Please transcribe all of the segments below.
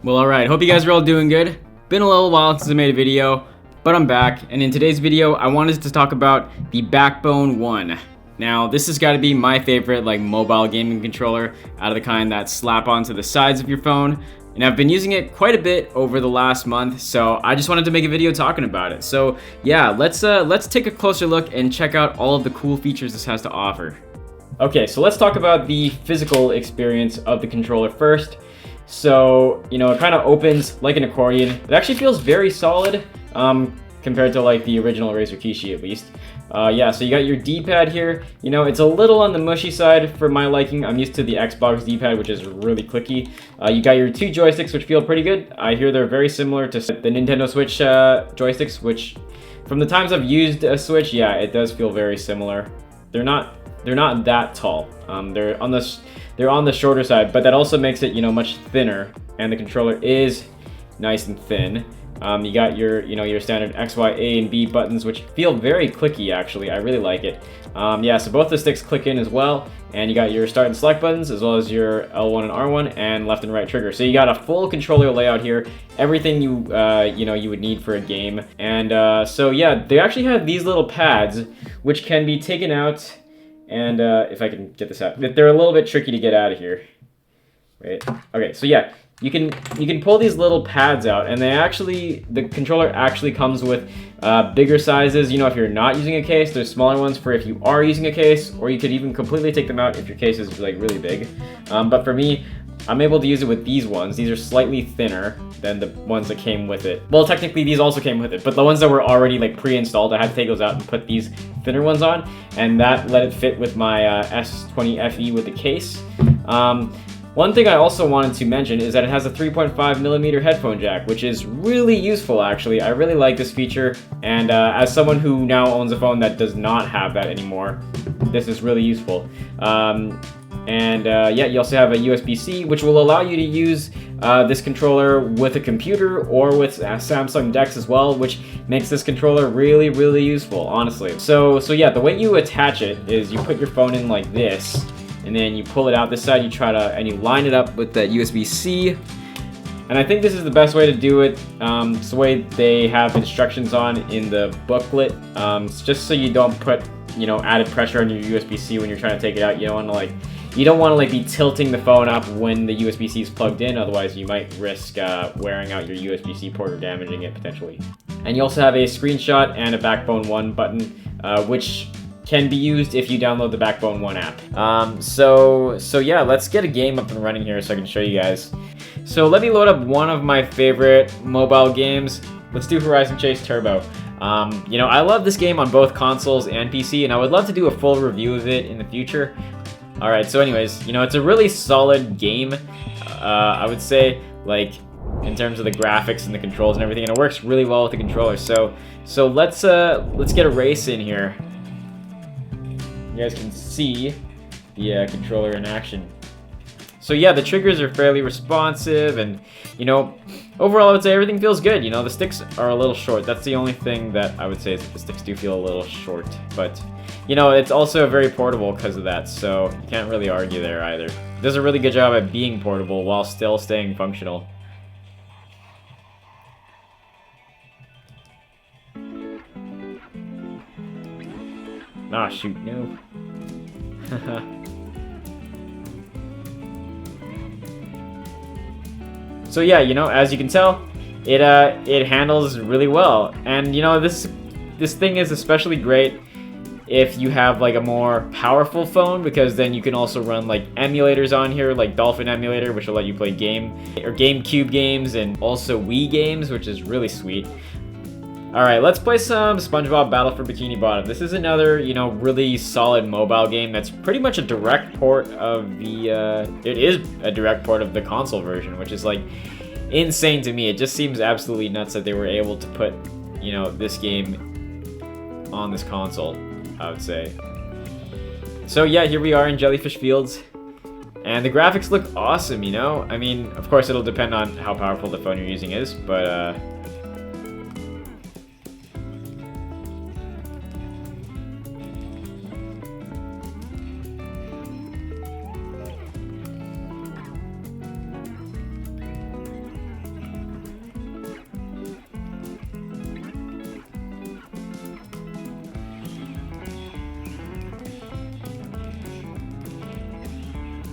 Well, alright, hope you guys are all doing good. Been a little while since I made a video, but I'm back, and in today's video, I wanted to talk about the Backbone 1. Now, this has got to be my favorite, mobile gaming controller out of the kind that slap onto the sides of your phone, and I've been using it quite a bit over the last month, so I just wanted to make a video talking about it. So, yeah, let's take a closer look and check out all of the cool features this has to offer. Okay, so let's talk about the physical experience of the controller first. So, it kind of opens like an accordion. It actually feels very solid compared to the original Razer Kishi at least. Yeah, so you got your D-pad here. It's a little on the mushy side for my liking. I'm used to the Xbox D-pad, which is really clicky. You got your two joysticks, which feel pretty good. I hear they're very similar to the Nintendo Switch joysticks, which from the times I've used a Switch, yeah, it does feel very similar. They're not that tall. They're on the shorter side, but that also makes it, much thinner, and the controller is nice and thin. You got your standard X, Y, A, and B buttons, which feel very clicky, actually. I really like it. Yeah, so both the sticks click in as well, and you got your start and select buttons, as well as your L1 and R1, and left and right trigger. So you got a full controller layout here, everything you would need for a game. And so yeah, they actually have these little pads, which can be taken out. And if I can get this out, they're a little bit tricky to get out of here. Right? Okay, so yeah, you can pull these little pads out, and the controller actually comes with bigger sizes. If you're not using a case, there's smaller ones for if you are using a case, or you could even completely take them out if your case is really big. But for me, I'm able to use it with these ones. These are slightly thinner than the ones that came with it. Well, technically these also came with it, but the ones that were already pre-installed, I had to take those out and put these thinner ones on, and that let it fit with my S20 FE with the case. One thing I also wanted to mention is that it has a 3.5mm headphone jack, which is really useful, actually. I really like this feature, and as someone who now owns a phone that does not have that anymore, this is really useful. Yeah, you also have a USB-C, which will allow you to use this controller with a computer or with Samsung Dex as well, which makes this controller really, really useful, honestly. So yeah, the way you attach it is you put your phone in like this, and then you pull it out this side, and you line it up with that USB-C. And I think this is the best way to do it. It's the way they have instructions on in the booklet. It's just so you don't put, added pressure on your USB-C when you're trying to take it out. You don't want to be tilting the phone up when the USB-C is plugged in, otherwise you might risk wearing out your USB-C port or damaging it potentially. And you also have a screenshot and a Backbone 1 button, which can be used if you download the Backbone 1 app. So yeah, let's get a game up and running here so I can show you guys. So let me load up one of my favorite mobile games. Let's do Horizon Chase Turbo. I love this game on both consoles and PC, and I would love to do a full review of it in the future. Alright, so anyways, it's a really solid game, I would say, in terms of the graphics and the controls and everything, and it works really well with the controller. So let's get a race in here. You guys can see the controller in action. So yeah, the triggers are fairly responsive, and overall I would say everything feels good. The sticks are a little short. That's the only thing that I would say is that the sticks do feel a little short, but it's also very portable because of that, so you can't really argue there either. It does a really good job at being portable while still staying functional. Ah, shoot, no. So yeah, as you can tell, it handles really well, and this thing is especially great if you have a more powerful phone, because then you can also run emulators on here, like Dolphin Emulator, which will let you play GameCube games, and also Wii games, which is really sweet. Alright, let's play some SpongeBob Battle for Bikini Bottom. This is another, really solid mobile game that's pretty much a direct port of the, it is a direct port of the console version, which is, insane to me. It just seems absolutely nuts that they were able to put, this game on this console, I would say. So yeah, here we are in Jellyfish Fields, and the graphics look awesome, I mean, of course it'll depend on how powerful the phone you're using is, but,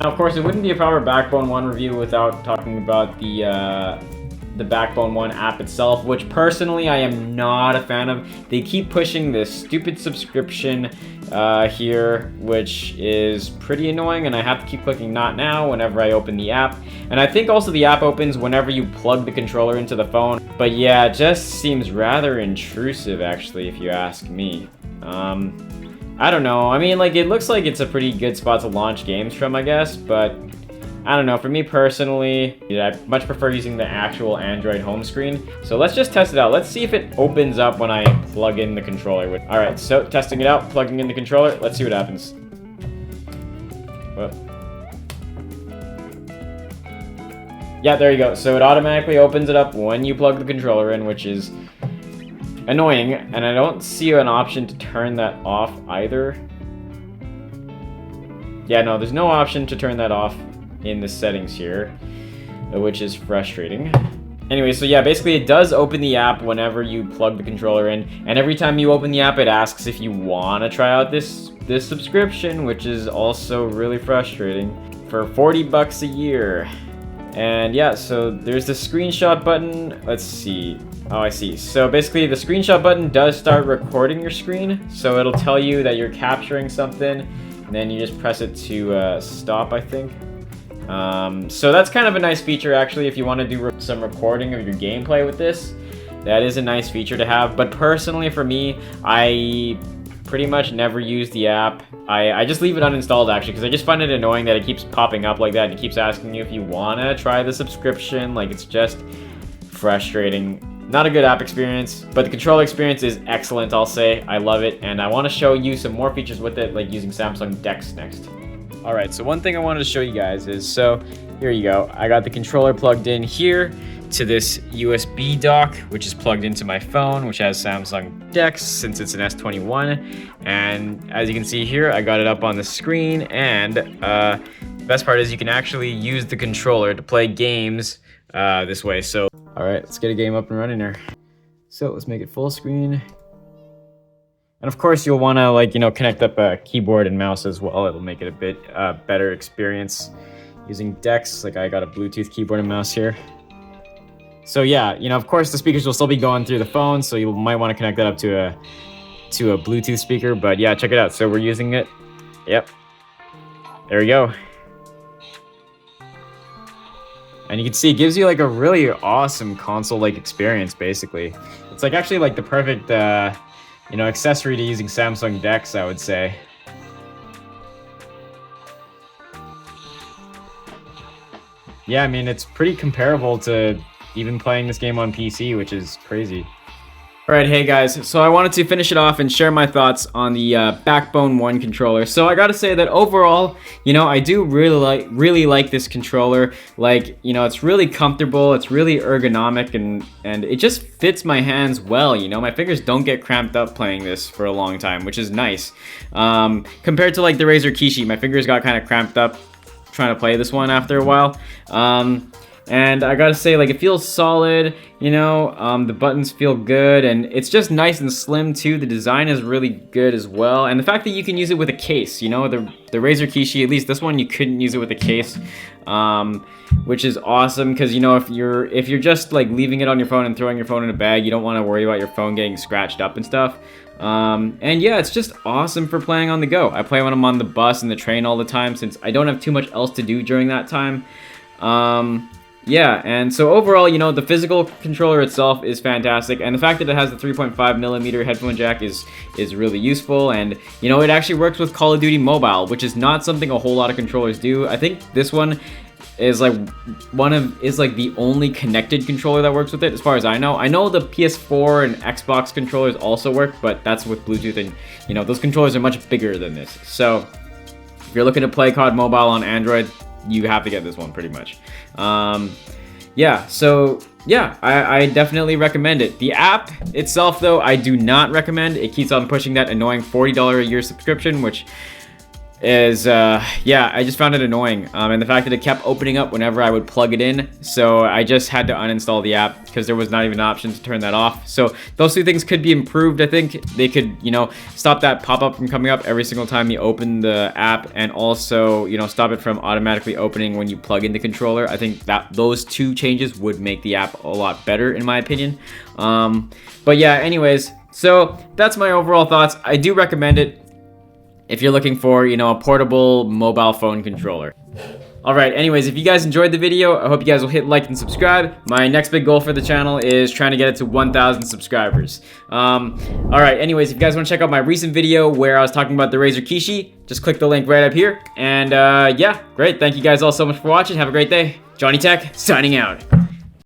Now, of course, it wouldn't be a proper Backbone 1 review without talking about the Backbone 1 app itself, which personally I am not a fan of. They keep pushing this stupid subscription here, which is pretty annoying, and I have to keep clicking not now whenever I open the app. And I think also the app opens whenever you plug the controller into the phone. But yeah, it just seems rather intrusive, actually, if you ask me. I don't know. I mean, like, it looks like it's a pretty good spot to launch games from, I guess, but I don't know. For me personally, I much prefer using the actual Android home screen. So let's just test it out. Let's see if it opens up when I plug in the controller. All right, so testing it out, plugging in the controller. Let's see what happens. Well. Yeah, there you go. So it automatically opens it up when you plug the controller in, which is annoying, and I don't see an option to turn that off either. Yeah, no, there's no option to turn that off in the settings here, which is frustrating. Anyway, so yeah, basically it does open the app whenever you plug the controller in, and every time you open the app, it asks if you want to try out this subscription, which is also really frustrating, for 40 bucks a year. And yeah, so there's the screenshot button. Let's see. Oh, I see. So basically the screenshot button does start recording your screen. So it'll tell you that you're capturing something, and then you just press it to stop, I think. So that's kind of a nice feature, actually, if you want to do some recording of your gameplay with this. That is a nice feature to have. But personally, for me, I pretty much never use the app. I just leave it uninstalled, actually, because I just find it annoying that it keeps popping up like that, and it keeps asking you if you want to try the subscription. Like, it's just frustrating. Not a good app experience, but the controller experience is excellent, I'll say. I love it, and I want to show you some more features with it, like using Samsung Dex next. Alright, so one thing I wanted to show you guys is, so here you go. I got the controller plugged in here to this USB dock, which is plugged into my phone, which has Samsung Dex since it's an S21. And as you can see here, I got it up on the screen, and the best part is you can actually use the controller to play games this way. So, alright, let's get a game up and running here. So let's make it full screen. And of course, you'll want to, like, you know, connect up a keyboard and mouse as well. It'll make it a bit better experience using Dex. Like, I got a Bluetooth keyboard and mouse here. So yeah, you know, of course, the speakers will still be going through the phone, so you might want to connect that up to a Bluetooth speaker. But yeah, check it out. So we're using it. Yep. There we go. And you can see it gives you like a really awesome console-like experience, basically. It's like actually like the perfect you know, accessory to using Samsung Dex, I would say. Yeah, I mean, it's pretty comparable to even playing this game on PC, which is crazy. Alright, hey guys, so I wanted to finish it off and share my thoughts on the Backbone 1 controller. So I gotta say that overall, you know, I do really like this controller. Like, you know, it's really comfortable, it's really ergonomic, and it just fits my hands well, you know. My fingers don't get cramped up playing this for a long time, which is nice. Compared to like the Razer Kishi, my fingers got kind of cramped up trying to play this one after a while. And I gotta say, like, it feels solid, you know, the buttons feel good, and it's just nice and slim too. The design is really good as well, and the fact that you can use it with a case, you know, the Razer Kishi, at least this one, you couldn't use it with a case, which is awesome, because, you know, if you're just like leaving it on your phone and throwing your phone in a bag, you don't want to worry about your phone getting scratched up and stuff. And yeah, it's just awesome for playing on the go. I play when I'm on the bus and the train all the time, since I don't have too much else to do during that time. Yeah, and so overall, you know, the physical controller itself is fantastic, and the fact that it has the 3.5mm headphone jack is really useful, and, you know, it actually works with Call of Duty Mobile, which is not something a whole lot of controllers do. I think this one is like the only connected controller that works with it, as far as I know. I know the PS4 and Xbox controllers also work, but that's with Bluetooth, and, you know, those controllers are much bigger than this. So if you're looking to play COD Mobile on Android, you have to get this one, pretty much. Yeah, so yeah, I definitely recommend it. The app itself, though, I do not recommend. It keeps on pushing that annoying $40 a year subscription, which is yeah, I just found it annoying, and the fact that it kept opening up whenever I would plug it in. So I just had to uninstall the app because there was not even an option to turn that off. So those two things could be improved. I think they could, you know, stop that pop-up from coming up every single time you open the app, and also, you know, stop it from automatically opening when you plug in the controller. I think that those two changes would make the app a lot better, in my opinion. But yeah, anyways, so that's my overall thoughts. I do recommend it if you're looking for, you know, a portable mobile phone controller. Alright, anyways, if you guys enjoyed the video, I hope you guys will hit like and subscribe. My next big goal for the channel is trying to get it to 1,000 subscribers. Alright, anyways, if you guys want to check out my recent video where I was talking about the Razer Kishi, just click the link right up here. And yeah, great. Thank you guys all so much for watching. Have a great day. Johnny Tech, signing out.